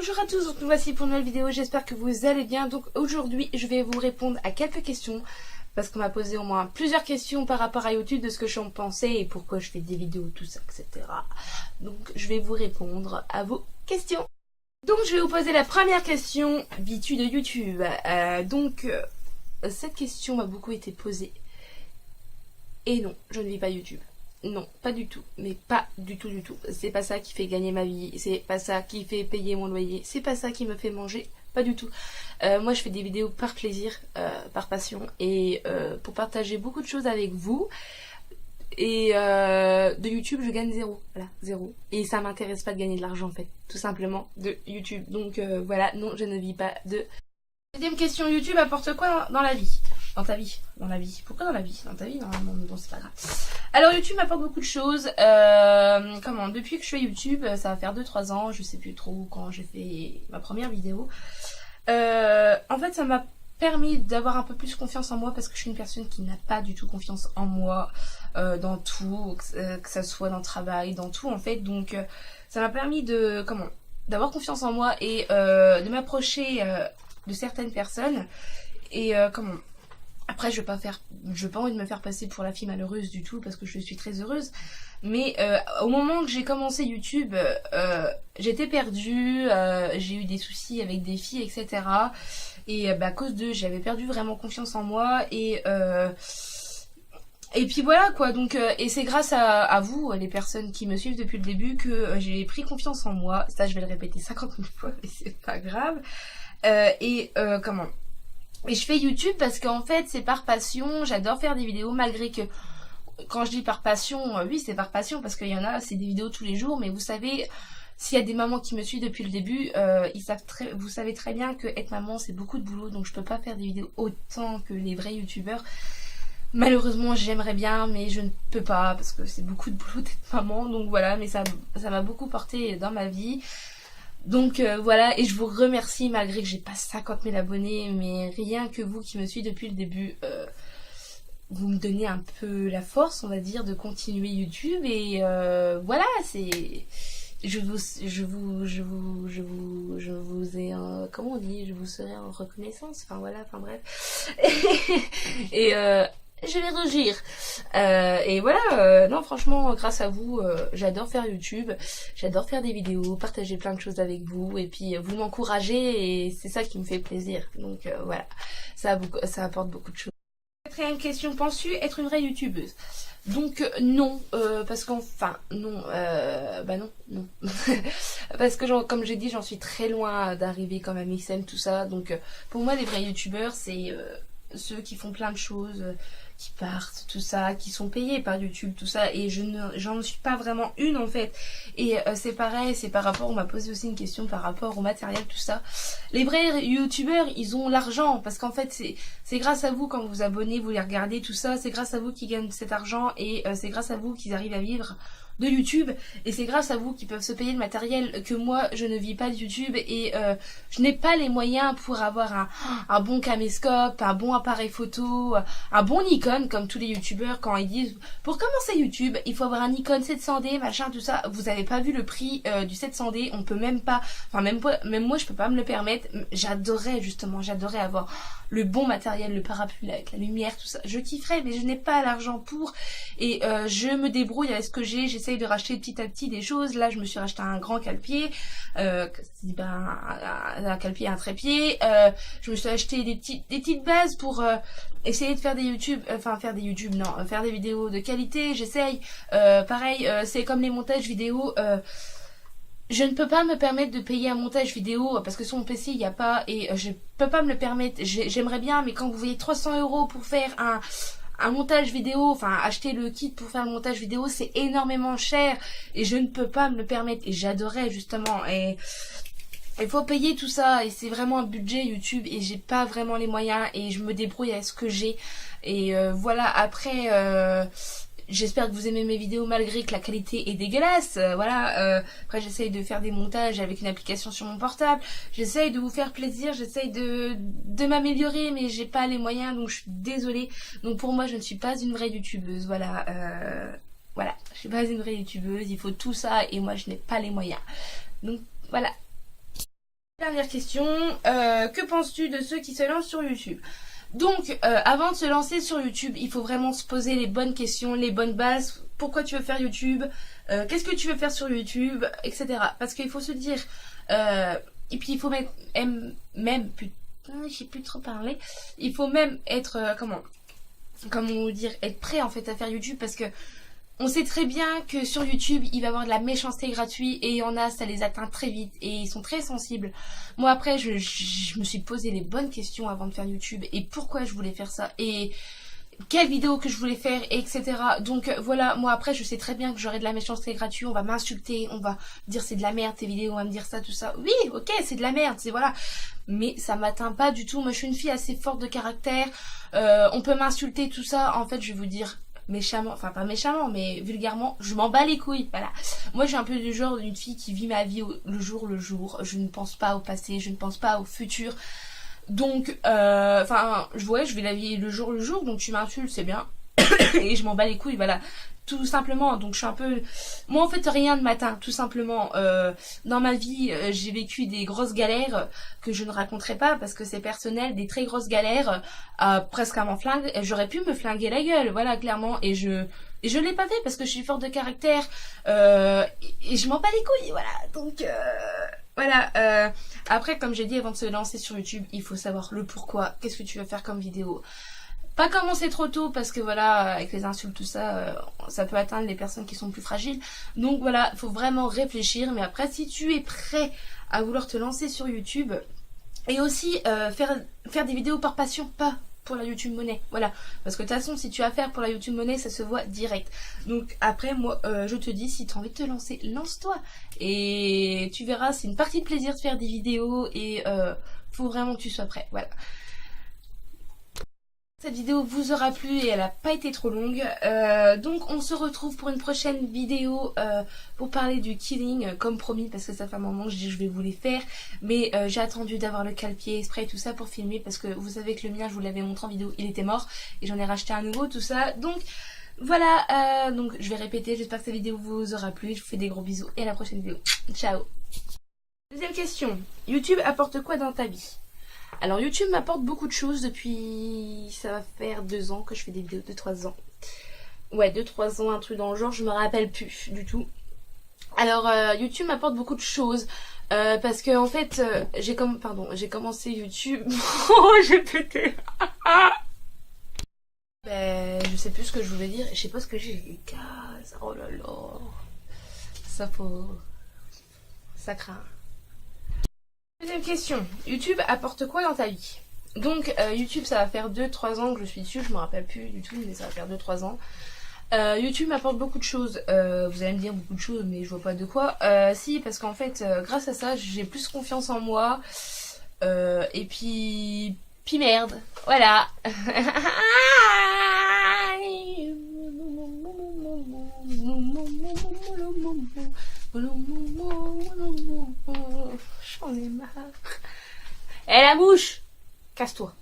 Bonjour à tous, donc nous voici pour une nouvelle vidéo, j'espère que vous allez bien. Donc aujourd'hui je vais vous répondre à quelques questions parce qu'on m'a posé au moins plusieurs questions par rapport à YouTube de ce que j'en pensais et pourquoi je fais des vidéos, tout ça, etc. Donc je vais vous répondre à vos questions. Donc je vais vous poser la première question, vis-tu de YouTube? Cette question m'a beaucoup été posée. Et non, je ne vis pas YouTube. Non, pas du tout, mais pas du tout du tout. C'est pas ça qui fait gagner ma vie, c'est pas ça qui fait payer mon loyer, c'est pas ça qui me fait manger, pas du tout. Moi je fais des vidéos par plaisir, par passion et pour partager beaucoup de choses avec vous. Et de YouTube je gagne zéro, voilà, zéro. Et ça m'intéresse pas de gagner de l'argent en fait, tout simplement de YouTube. Donc voilà, non, je ne vis pas de... Deuxième question, YouTube apporte quoi dans la vie? Dans ta vie? Dans la vie. Pourquoi dans la vie? Dans ta vie? Normalement, bon, c'est pas grave. Alors, YouTube m'apporte beaucoup de choses. Depuis que je fais YouTube, ça va faire 2-3 ans, je sais plus trop quand j'ai fait ma première vidéo. En fait, ça m'a permis d'avoir un peu plus confiance en moi parce que je suis une personne qui n'a pas du tout confiance en moi dans tout, que ça soit dans le travail, dans tout en fait. Donc, ça m'a permis d'avoir confiance en moi et de m'approcher de certaines personnes et après je veux pas envie de me faire passer pour la fille malheureuse du tout parce que je suis très heureuse, mais au moment que j'ai commencé YouTube j'étais perdue, j'ai eu des soucis avec des filles, etc. Et à cause d'eux j'avais perdu vraiment confiance en moi et puis voilà quoi, donc et c'est grâce à vous, les personnes qui me suivent depuis le début, que j'ai pris confiance en moi. Ça je vais le répéter 50 000 fois mais c'est pas grave. Et je fais YouTube parce qu'en fait c'est par passion, j'adore faire des vidéos malgré que quand je dis par passion, oui c'est par passion parce qu'il y en a c'est des vidéos tous les jours, mais vous savez, s'il y a des mamans qui me suivent depuis le début, vous savez très bien que être maman c'est beaucoup de boulot, donc je peux pas faire des vidéos autant que les vrais youtubeurs. Malheureusement j'aimerais bien mais je ne peux pas parce que c'est beaucoup de boulot d'être maman, donc voilà, mais ça m'a beaucoup porté dans ma vie. Donc voilà, et je vous remercie malgré que j'ai pas 50 000 abonnés, mais rien que vous qui me suivez depuis le début, vous me donnez un peu la force, on va dire, de continuer YouTube et voilà, je vous serai en reconnaissance, enfin voilà, enfin bref. Et je vais rougir. Et voilà, non franchement, grâce à vous, j'adore faire YouTube, j'adore faire des vidéos, partager plein de choses avec vous, et puis vous m'encouragez, et c'est ça qui me fait plaisir. Donc voilà, ça apporte beaucoup de choses. Quatrième question, penses-tu être une vraie youtubeuse? Donc non, parce qu'enfin, non, non. Parce que comme j'ai dit, j'en suis très loin d'arriver comme à MXM, tout ça, donc pour moi les vrais youtubeurs, c'est... ceux qui font plein de choses, qui partent, tout ça, qui sont payés par YouTube, tout ça, et j'en suis pas vraiment une en fait. Et c'est pareil, c'est par rapport, on m'a posé aussi une question par rapport au matériel, tout ça. Les vrais youtubeurs, ils ont l'argent, parce qu'en fait c'est grâce à vous, quand vous vous abonnez, vous les regardez, tout ça, c'est grâce à vous qu'ils gagnent cet argent, et c'est grâce à vous qu'ils arrivent à vivre de YouTube, et c'est grâce à vous qu'ils peuvent se payer le matériel que moi je ne vis pas de YouTube, et je n'ai pas les moyens pour avoir un bon caméscope, un bon appareil photo, un bon Nikon, comme tous les youtubeurs quand ils disent pour commencer YouTube il faut avoir un Nikon 700D machin tout ça. Vous avez pas vu le prix du 700D, on peut même pas, enfin même moi je peux pas me le permettre. J'adorais avoir le bon matériel, le parapluie avec la lumière, tout ça, je kifferais, mais je n'ai pas l'argent pour, et je me débrouille avec ce que j'ai, j'essaye de racheter petit à petit des choses. Là je me suis racheté un grand cale-pied, un cale-pied, un trépied, je me suis acheté des petites bases pour essayer de faire faire des vidéos de qualité, j'essaye, pareil, c'est comme les montages vidéo, je ne peux pas me permettre de payer un montage vidéo parce que sur mon PC il n'y a pas, et je peux pas me le permettre. J'aimerais bien, mais quand vous voyez 300 € pour faire un montage vidéo, enfin acheter le kit pour faire le montage vidéo, c'est énormément cher et je ne peux pas me le permettre, et j'adorais justement, et il faut payer tout ça, et c'est vraiment un budget YouTube et j'ai pas vraiment les moyens, et je me débrouille avec ce que j'ai, et voilà. Après j'espère que vous aimez mes vidéos malgré que la qualité est dégueulasse, voilà. Après j'essaye de faire des montages avec une application sur mon portable, j'essaye de vous faire plaisir, j'essaye de m'améliorer, mais j'ai pas les moyens, donc je suis désolée. Donc pour moi je ne suis pas une vraie youtubeuse, voilà. Voilà, je suis pas une vraie youtubeuse, il faut tout ça et moi je n'ai pas les moyens. Donc voilà. Dernière question, que penses-tu de ceux qui se lancent sur YouTube? Donc, avant de se lancer sur YouTube, il faut vraiment se poser les bonnes questions, les bonnes bases. Pourquoi tu veux faire YouTube? Qu'est-ce que tu veux faire sur YouTube? Etc. Parce qu'il faut se dire... et puis il faut même... Putain, je sais plus trop parler. Il faut même être... comment dire? Être prêt en fait à faire YouTube parce que... On sait très bien que sur YouTube, il va y avoir de la méchanceté gratuite et il y en a, ça les atteint très vite et ils sont très sensibles. Moi après, je me suis posé les bonnes questions avant de faire YouTube et pourquoi je voulais faire ça et quelle vidéo que je voulais faire, etc. Donc voilà, moi après, je sais très bien que j'aurai de la méchanceté gratuite, on va m'insulter, on va dire c'est de la merde tes vidéos, on va me dire ça, tout ça. Oui, ok, c'est de la merde, c'est voilà. Mais ça m'atteint pas du tout, moi je suis une fille assez forte de caractère, on peut m'insulter, tout ça. En fait, je vais vous dire... méchamment, enfin pas méchamment mais vulgairement, je m'en bats les couilles, voilà. Moi je suis un peu du genre d'une fille qui vit ma vie le jour, je ne pense pas au passé, je ne pense pas au futur, donc enfin ouais, je vis la vie le jour, donc tu m'insultes, c'est bien et je m'en bats les couilles, voilà, tout simplement. Donc je suis un peu, moi en fait rien ne m'atteint, tout simplement. Dans ma vie j'ai vécu des grosses galères que je ne raconterai pas parce que c'est personnel, des très grosses galères, presque à m'en flinguer. J'aurais pu me flinguer la gueule, voilà, clairement, et je l'ai pas fait parce que je suis forte de caractère, et je m'en bats les couilles, voilà. Donc voilà, après comme j'ai dit avant de se lancer sur YouTube, il faut savoir le pourquoi, qu'est-ce que tu veux faire comme vidéo. Pas commencer trop tôt parce que voilà, avec les insultes, tout ça, ça peut atteindre les personnes qui sont plus fragiles. Donc voilà, il faut vraiment réfléchir. Mais après, si tu es prêt à vouloir te lancer sur YouTube, et aussi faire des vidéos par passion, pas pour la YouTube monnaie. Voilà, parce que de toute façon, si tu vas faire pour la YouTube monnaie, ça se voit direct. Donc après, moi, je te dis, si tu as envie de te lancer, lance-toi. Et tu verras, c'est une partie de plaisir de faire des vidéos et faut vraiment que tu sois prêt. Voilà. Cette vidéo vous aura plu et elle n'a pas été trop longue. Donc on se retrouve pour une prochaine vidéo pour parler du killing, comme promis, parce que ça fait un moment que je dis je vais vous les faire. Mais j'ai attendu d'avoir le cale-pied, spray, tout ça pour filmer, parce que vous savez que le mien, je vous l'avais montré en vidéo, il était mort. Et j'en ai racheté un nouveau, tout ça. Donc voilà, donc je vais répéter, j'espère que cette vidéo vous aura plu. Je vous fais des gros bisous et à la prochaine vidéo. Ciao. Deuxième question, YouTube apporte quoi dans ta vie? Alors YouTube m'apporte beaucoup de choses depuis... ça va faire 2 ans que je fais des vidéos, 2-3 ans. Ouais, 2-3 ans, un truc dans le genre, je me rappelle plus du tout. Alors YouTube m'apporte beaucoup de choses. Parce que en fait, j'ai commencé YouTube... Oh, j'ai pété. Ben, je sais plus ce que je voulais dire. Je sais pas ce que j'ai les cases. Oh là là. Ça faut... ça craint. Deuxième question, YouTube apporte quoi dans ta vie? Donc YouTube, ça va faire 2-3 ans que je suis dessus, je me rappelle plus du tout, mais ça va faire 2-3 ans. YouTube m'apporte beaucoup de choses, vous allez me dire beaucoup de choses, mais je vois pas de quoi. Si, parce qu'en fait, grâce à ça, j'ai plus confiance en moi, et puis merde, voilà. J'en ai marre. Eh la mouche, casse-toi.